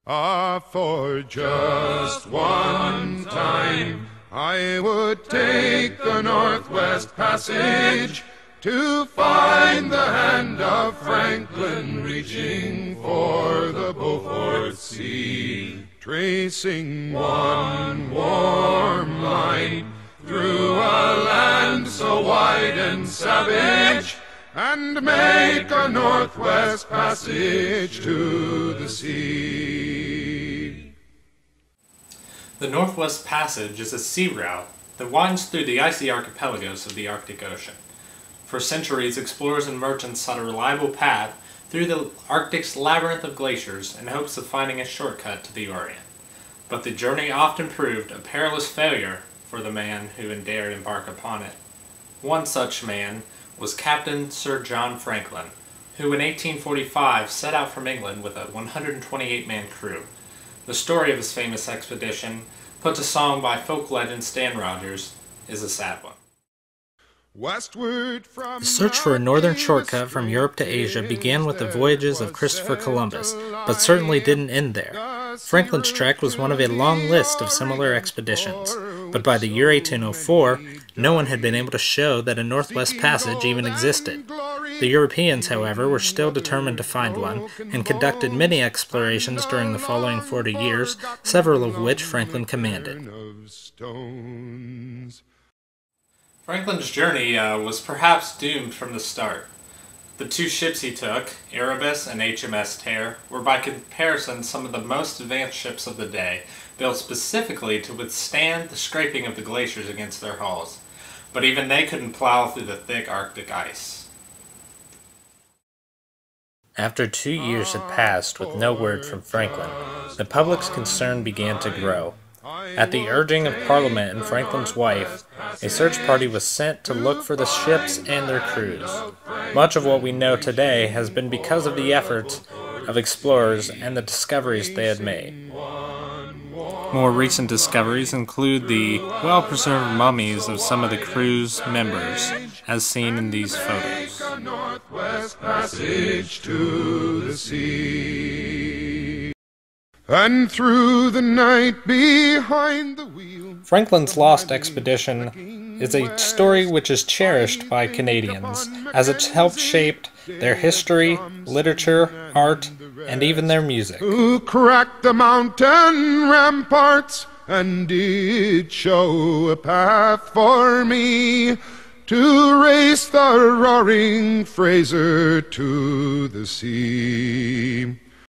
For just one time I would take the Northwest Passage to find the hand of Franklin reaching for the Beaufort Sea, tracing one warm line through a land so wide and savage, and make a Northwest Passage to the sea. The Northwest Passage is a sea route that winds through the icy archipelagos of the Arctic Ocean. For centuries, explorers and merchants sought a reliable path through the Arctic's labyrinth of glaciers in hopes of finding a shortcut to the Orient. But the journey often proved a perilous failure for the man who dared embark upon it. One such man was Captain Sir John Franklin, who in 1845 set out from England with a 128-man crew. The story of his famous expedition, put to song by folk legend Stan Rogers, is a sad one. Westward from the search for a northern shortcut from Europe to Asia began with the voyages of Christopher Columbus, but certainly didn't end there. Franklin's trek was one of a long list of similar expeditions, but by the year 1804, no one had been able to show that a Northwest Passage even existed. The Europeans, however, were still determined to find one, and conducted many explorations during the following 40 years, several of which Franklin commanded. Franklin's journey was perhaps doomed from the start. The two ships he took, Erebus and HMS Terror, were by comparison some of the most advanced ships of the day, built specifically to withstand the scraping of the glaciers against their hulls. But even they couldn't plow through the thick Arctic ice. After 2 years had passed with no word from Franklin, the public's concern began to grow. At the urging of Parliament and Franklin's wife, a search party was sent to look for the ships and their crews. Much of what we know today has been because of the efforts of explorers and the discoveries they had made. More recent discoveries include the well-preserved mummies of some of the crew's members, as seen in these photos. Northwest Passage to the sea, and through the night behind the wheel. Franklin's Lost Expedition is a story which is cherished by Canadians, as it's helped shape their history, literature, art, and even their music. Who cracked the mountain ramparts and did show a path for me to race the roaring Fraser to the sea.